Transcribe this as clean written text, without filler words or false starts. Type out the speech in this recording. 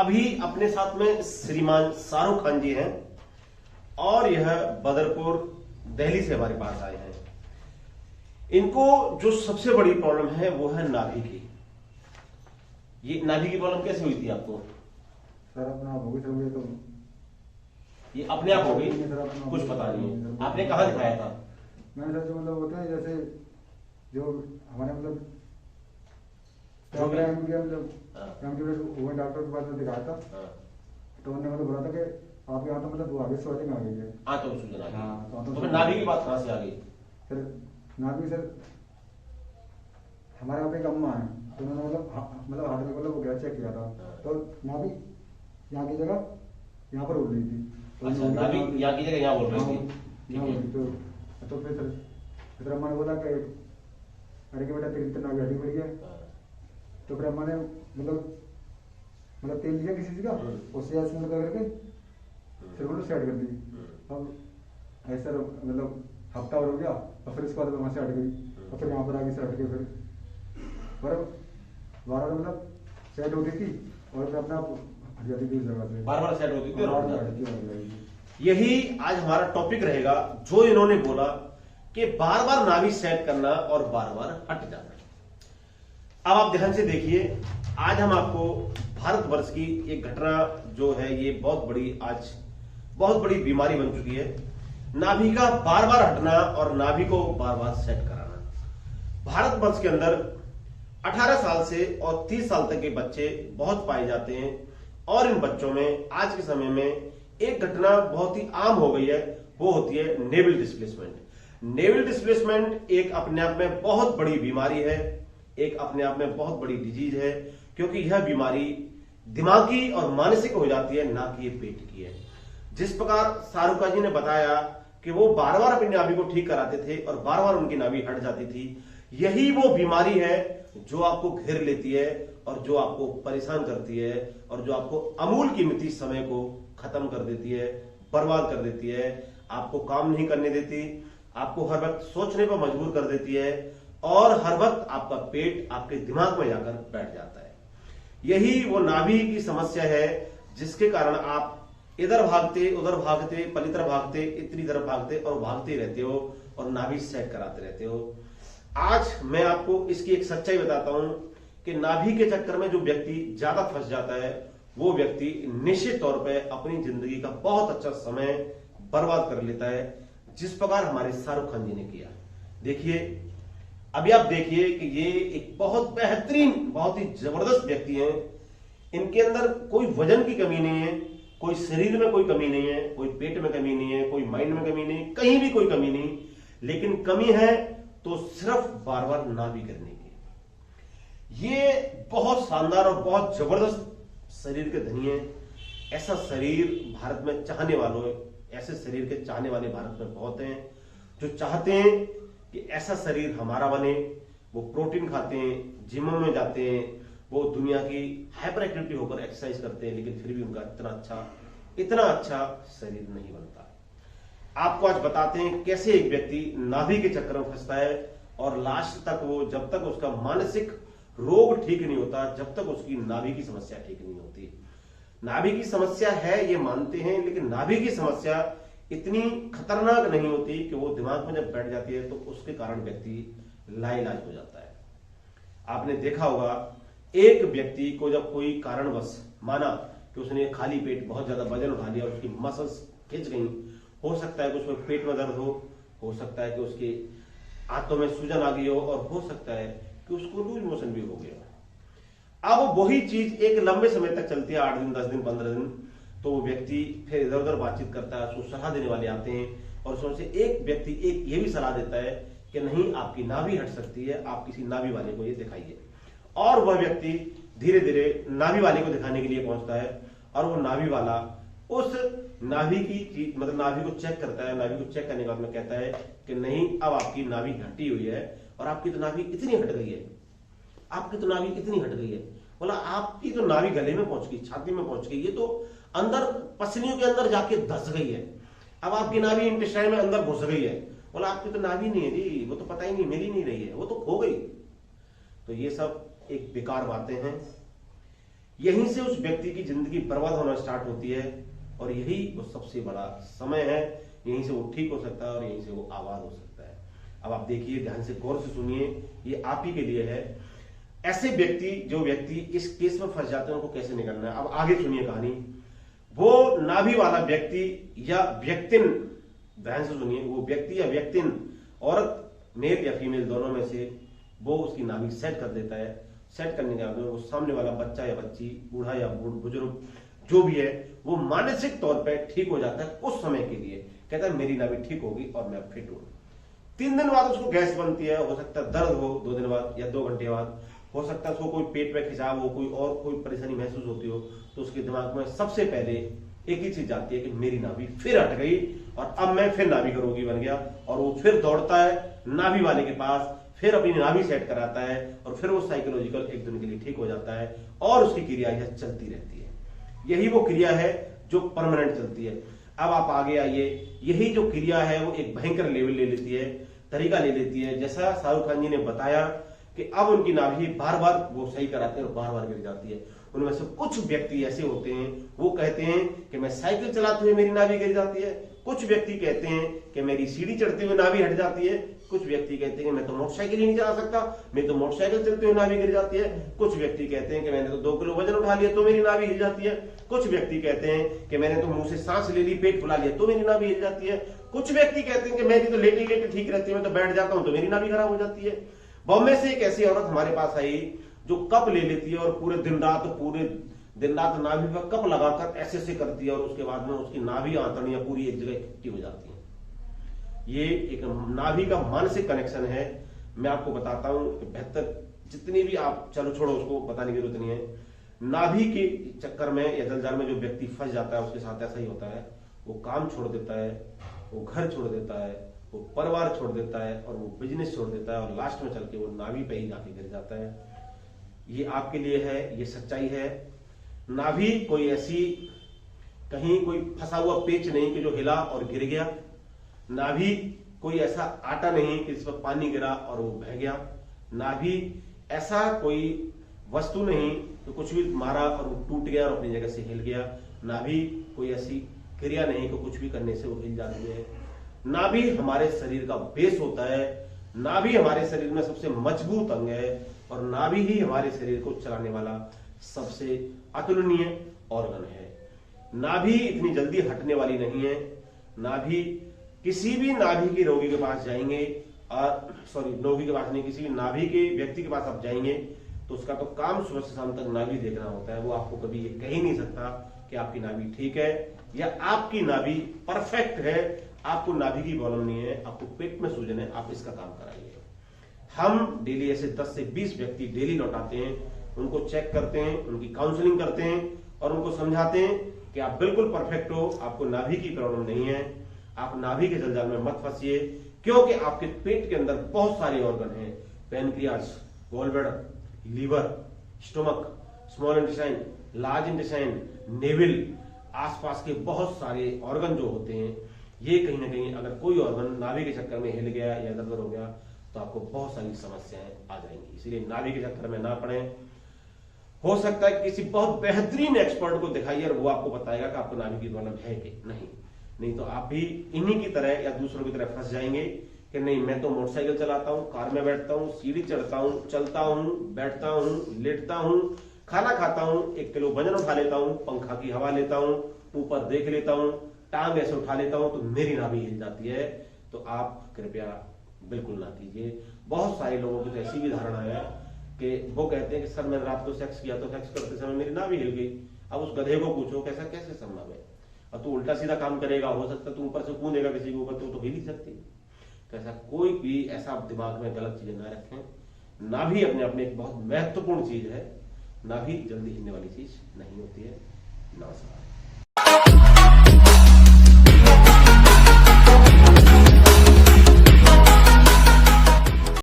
अभी अपने साथ में श्रीमान शाहरुख खान जी हैं और यह बदरपुर दिल्ली से हमारे पास आए हैं। इनको जो सबसे बड़ी प्रॉब्लम है वो है नाभि की। ये नाभि की प्रॉब्लम कैसे हुई थी आपको? सर अपना हो गई सर, तो ये अपने आप हो गई, कुछ पता नहीं है। आपने कहाँ दिखाया था? मैंने सर जो मतलब होते हैं जैसे जो हमारे मतलब जो भी- मतलब हाँ। वो डॉक्टर के पास में दिखाया था, हाँ। तो उन्होंने मतलब बोला था कि आपके यहाँ तो मतलब वो आगे स्वेटिंग आ गई है। आंतों में सूजन आ गई। हाँ, तो फिर नाभि की बात कहाँ से आ गई? सर नाभि सर हमारे यहाँ पे एक अम्मा है, तो उन्होंने मतलब हार्ट में मतलब वो गया चेक किया था, तो नाभि यहाँ की जगह यहाँ पर उड़ रही थी। तो अच्छा, नाभि यहाँ की जगह यहाँ बोल रही थी। यहाँ ठीक है। बोली तो फिर अम्मा ने बोला कि अरे कि बेटा तेरी तो नाभि हड्डी बढ़ी है। हाँ। तो फिर अम्मा ने मतलब तेल लिया किसी चीज का, उससे ऐसे मतलब करके फिर बोलो सेट कर दी। अब ऐसा मतलब हफ्ता और हो गया, और फिर इसके बाद वहाँ से हट गई, और फिर यहाँ पर आगे से हट गई। फिर पर बार मतलब सेट होती थी और फिर अपना हट जाती थी उस जगह से, बार बार सेट होती थी और बार हट बार जाती हट जाती। यही आज हमारा टॉपिक रहेगा, जो इन्होंने बोला कि बार बार नाभि सेट करना और बार बार हट जाना। अब आप ध्यान से देखिए, आज हम आपको भारतवर्ष की एक घटना जो है, ये बहुत बड़ी बीमारी बन चुकी है। नाभि का बार बार हटना और नाभि को बार बार सेट कराना। भारतवर्ष के अंदर 18 साल से और 30 साल तक के बच्चे बहुत पाए जाते हैं, और इन बच्चों में आज के समय में एक घटना बहुत ही आम हो गई है, वो होती है नेवल डिस्प्लेसमेंट। नेवल डिस्प्लेसमेंट एक अपने आप में बहुत बड़ी बीमारी है, एक अपने आप में बहुत बड़ी डिजीज है, क्योंकि यह बीमारी दिमागी और मानसिक हो जाती है, ना कि ये पेट की है। जिस प्रकार शाहरुख खान जी ने बताया कि वो बार बार अपनी नाभि को ठीक कराते थे और बार बार उनकी नाभि हट जाती थी, यही वो बीमारी है जो आपको घेर लेती है और जो आपको परेशान करती है और जो आपको अमूल कीमती समय को खत्म कर देती है, बर्बाद कर देती है, आपको काम नहीं करने देती, आपको हर वक्त सोचने पर मजबूर कर देती है, और हर वक्त आपका पेट आपके दिमाग में जाकर बैठ जाता है। यही वो नाभि की समस्या है, जिसके कारण आप इधर भागते उधर भागते पलितर भागते इतनी तरफ भागते और भागते रहते हो और नाभि सेट कराते रहते हो। आज मैं आपको इसकी एक सच्चाई बताता हूं कि नाभि के चक्कर में जो व्यक्ति ज्यादा फंस जाता है, वो व्यक्ति निश्चित तौर पर अपनी जिंदगी का बहुत अच्छा समय बर्बाद कर लेता है, जिस प्रकार हमारे शाहरुख खान जी ने किया। देखिए, अभी आप देखिए कि ये एक बहुत बेहतरीन, बहुत ही जबरदस्त व्यक्ति हैं। इनके अंदर कोई वजन की कमी नहीं है, कोई शरीर में कोई कमी नहीं है, कोई पेट में कमी नहीं है, कोई माइंड में कमी नहीं, कहीं भी कोई कमी नहीं, लेकिन कमी है तो सिर्फ बार बार नाभि करने की। ये बहुत शानदार और बहुत जबरदस्त शरीर के धनी है। ऐसा शरीर भारत में चाहने वालों, ऐसे शरीर के चाहने वाले भारत में बहुत हैं, जो चाहते हैं कि ऐसा शरीर हमारा बने। वो प्रोटीन खाते हैं, जिमों में जाते हैं, वो दुनिया की हाइपर एक्टिविटी होकर एक्सरसाइज करते हैं, लेकिन फिर भी उनका इतना अच्छा शरीर नहीं बनता। आपको आज बताते हैं कैसे एक व्यक्ति नाभि के चक्कर में फंसता है और लास्ट तक वो, जब तक उसका मानसिक रोग ठीक नहीं होता, जब तक उसकी नाभि की समस्या ठीक नहीं होती। नाभि की समस्या है ये मानते हैं, लेकिन नाभि की समस्या इतनी खतरनाक नहीं होती कि वो दिमाग में जब बैठ जाती है तो उसके कारण व्यक्ति लाइलाज हो जाता है। आपने देखा होगा, एक व्यक्ति को जब कोई कारणवश माना कि उसने खाली पेट बहुत ज्यादा वजन उठा लिया और उसकी मसल्स खिंच गई, हो सकता है कि उसमें पेट में दर्द हो सकता है कि उसके आंतों में सूजन आ गई हो, और हो सकता है कि उसको लूज मोशन भी हो गया। अब वही चीज एक लंबे समय तक चलती है, 8 दिन 10 दिन 15 दिन, तो वो व्यक्ति फिर इधर उधर बातचीत करता है, उसको सलाह देने वाले आते हैं और उसमें से एक व्यक्ति एक ये भी सलाह देता है कि नहीं, आपकी नाभि हट सकती है, आप किसी नाभि वाले को ये दिखाइए। और वह व्यक्ति धीरे धीरे नाभि वाले को दिखाने के लिए पहुंचता है, और वो नाभि वाला उस नाभि की चीज, मतलब नाभि को चेक करता है। नाभि को चेक करने के बाद में कहता है कि नहीं, अब आपकी नाभि हटी हुई है और आपकी तो नाभि इतनी हट गई है, आपकी तो नाभि इतनी हट गई है। बोला, आपकी तो नाभि गले में पहुंच गई, छाती में पहुंच गई, ये तो अंदर पसलियों के अंदर जाके धस गई है। अब आपकी नाभि इंटेस्टाइन में अंदर घुस गई है। बोला, आपकी तो नाभि नहीं है जी, वो तो पता ही नहीं, मिल ही नहीं रही है, वो तो खो गई। तो ये सब एक बेकार बातें हैं। यहीं से उस व्यक्ति की जिंदगी बर्बाद होना स्टार्ट होती है और यही वो सबसे बड़ा समय है। यहीं से वो ठीक हो सकता है और यहीं से वो आबाद हो सकता है। अब आप देखिए, ध्यान से गौर से सुनिए, ये आप ही के लिए है। ऐसे व्यक्ति, जो व्यक्ति इस केस में फंस जाते हैं, उनको कैसे निकलना है। अब आगे सुनिए कहानी। वो नाभि वाला व्यक्ति या व्यक्तिन, ध्यान से सुनिए, वो व्यक्ति या व्यक्तिन, औरत मेल या फीमेल दोनों में से, वो उसकी नाभि सेट कर देता है। सेट करने के बाद वो सामने वाला बच्चा या बच्ची, बूढ़ा या बुजुर्ग जो भी है, वो मानसिक तौर पे ठीक हो जाता है कुछ समय के लिए। कहता है मेरी नाभि ठीक होगी और मैं फिट हूं। 3 दिन बाद उसको गैस बनती है, हो सकता है दर्द हो 2 दिन बाद या 2 घंटे बाद, हो सकता है उसको कोई पेट में खिंचाव हो, कोई और कोई परेशानी महसूस होती हो, तो उसके दिमाग में सबसे पहले एक ही चीज आती है कि मेरी नाभि फिर हट गई और अब मैं फिर नाभि का रोगी बन गया। और वो फिर दौड़ता है नाभि वाले के पास, फिर अपनी नाभि सेट कराता है और फिर वो साइकोलॉजिकल 1 दिन के लिए ठीक हो जाता है और उसकी क्रिया यह चलती रहती है। यही वो क्रिया है जो परमानेंट चलती है। अब आप आगे आइए, यही जो क्रिया है वो एक भयंकर लेवल ले लेती है, तरीका ले लेती है। जैसा शाहरुख खान जी ने बताया कि अब उनकी नाभि बार बार वो सही कराते हैं और बार बार गिर जाती है। उनमें से कुछ व्यक्ति ऐसे होते हैं, वो कहते हैं कि मैं साइकिल चलाते हुए मेरी नाभि गिर जाती है। कुछ व्यक्ति कहते हैं कि मेरी सीढ़ी चढ़ते हुए नाभि हट जाती है। कुछ व्यक्ति कहते हैं कि मैं तो मोटरसाइकिल ही नहीं चला सकता, मैं तो मोटरसाइकिल चलते हुए नाभि गिर जाती है। कुछ व्यक्ति कहते हैं कि मैंने तो 2 किलो वजन उठा लिया तो मेरी नाभि हिल जाती है। कुछ व्यक्ति कहते हैं कि मैंने तो मुंह से सांस ले ली, पेट फुला लिया तो मेरी नाभि हिल जाती है। कुछ व्यक्ति कहते हैं कि मेरी तो लेटे लेटे ठीक रहती है, मैं तो बैठ जाता हूं तो मेरी नाभि खराब हो जाती है। बॉम्बे से एक ऐसी औरत हमारे पास आई जो कप ले लेती है और पूरे दिन रात नाभि पर कप लगाकर ऐसे ऐसे करती है और उसके बाद में उसकी नाभि आंतड़ियां पूरी एक जगह इकट्ठी हो जाती हैं। ये एक नाभि का मानसिक कनेक्शन है। मैं आपको बताता हूं कि बेहतर जितनी भी आप, चलो छोड़ो, उसको बताने की जरूरत नहीं है। नाभि के चक्कर में या जलजाल में जो व्यक्ति फंस जाता है उसके साथ ऐसा ही होता है। वो काम छोड़ देता है, वो घर छोड़ देता है, वो परिवार छोड़ देता है और वो बिजनेस छोड़ देता है और लास्ट में चल के वो नाभि पे ही जाके गिर जाता है। ये आपके लिए है, ये सच्चाई है। नाभि कोई ऐसी, कहीं कोई फंसा हुआ पेच नहीं कि जो हिला और गिर गया। नाभि कोई ऐसा आटा नहीं कि जिस पर पानी गिरा और वो बह गया। नाभि ऐसा कोई वस्तु नहीं कि कुछ भी मारा और वो टूट गया और अपनी जगह से हिल गया। नाभि कोई ऐसी क्रिया नहीं कि कुछ भी करने से वो हिल जाती है। नाभि हमारे शरीर का बेस होता है। नाभि हमारे शरीर में सबसे मजबूत अंग है और नाभि ही हमारे शरीर को चलाने वाला सबसे अतुलनीय ऑर्गन है। नाभि इतनी जल्दी हटने वाली नहीं है। नाभि, किसी भी नाभि के रोगी के पास जाएंगे, रोगी के पास नहीं, किसी भी नाभि के व्यक्ति के पास आप जाएंगे तो उसका तो काम सुबह से शाम तक नाभि देखना होता है। वो आपको कभी ये कह ही नहीं सकता कि आपकी नाभि ठीक है या आपकी नाभि परफेक्ट है। आपको नाभि की प्रॉब्लम नहीं है, आपको पेट में सूजन है, आप इसका काम कराइए। हम डेली ऐसे 10 से 20 व्यक्ति डेली लौटाते हैं, उनको चेक करते हैं, उनकी काउंसलिंग करते हैं और उनको समझाते हैं कि आप बिल्कुल परफेक्ट हो, आपको नाभि की प्रॉब्लम नहीं है, आप नाभि के जलजाल में मत फंसिए। क्योंकि आपके पेट के अंदर बहुत सारे ऑर्गन हैं, pancreas, gallbladder, liver, stomach, small intestine, large intestine, navel, आसपास के बहुत सारे ऑर्गन जो होते हैं, ये कहीं ना कहीं अगर कोई ऑर्गन नाभि के चक्कर में हिल गया या इधर-उधर हो गया तो आपको बहुत सारी समस्याएं आ जाएंगी। इसीलिए नाभि के चक्कर में ना पड़े। हो सकता है किसी बहुत बेहतरीन एक्सपर्ट को दिखाइए और वो आपको बताएगा कि आपको नाभि की प्रॉब्लम है कि नहीं तो आप भी इन्हीं की तरह या दूसरों की तरह फंस जाएंगे कि नहीं, मैं तो मोटरसाइकिल चलाता हूं, कार में बैठता हूं, सीढ़ी चढ़ता हूं, चलता हूं, बैठता हूं, लेटता हूं, खाना खाता हूं, 1 किलो वजन उठा लेता हूं, पंखा की हवा लेता हूं, ऊपर देख लेता हूं, टांग ऐसे उठा लेता हूं तो मेरी नाभि हिल जाती है। तो आप कृपया बिल्कुल ना कीजिए। बहुत सारे लोगों की तो ऐसी भी धारणा है कि वो कहते हैं कि सर मैंने रात को सेक्स किया तो सेक्स करते समय मेरी नाभि हिल गई। अब उस गधे को पूछो कैसा कैसे संभव है, और तू उल्टा सीधा काम करेगा, हो सकता है तू ऊपर से कूदेगा किसी के ऊपर तो हिल ही सकती है। तो ऐसा कोई भी ऐसा दिमाग में गलत चीजें ना रखें। नाभि अपने अपने एक बहुत महत्वपूर्ण चीज है, नाभि जल्दी हिलने वाली चीज नहीं होती है। नमस्कार।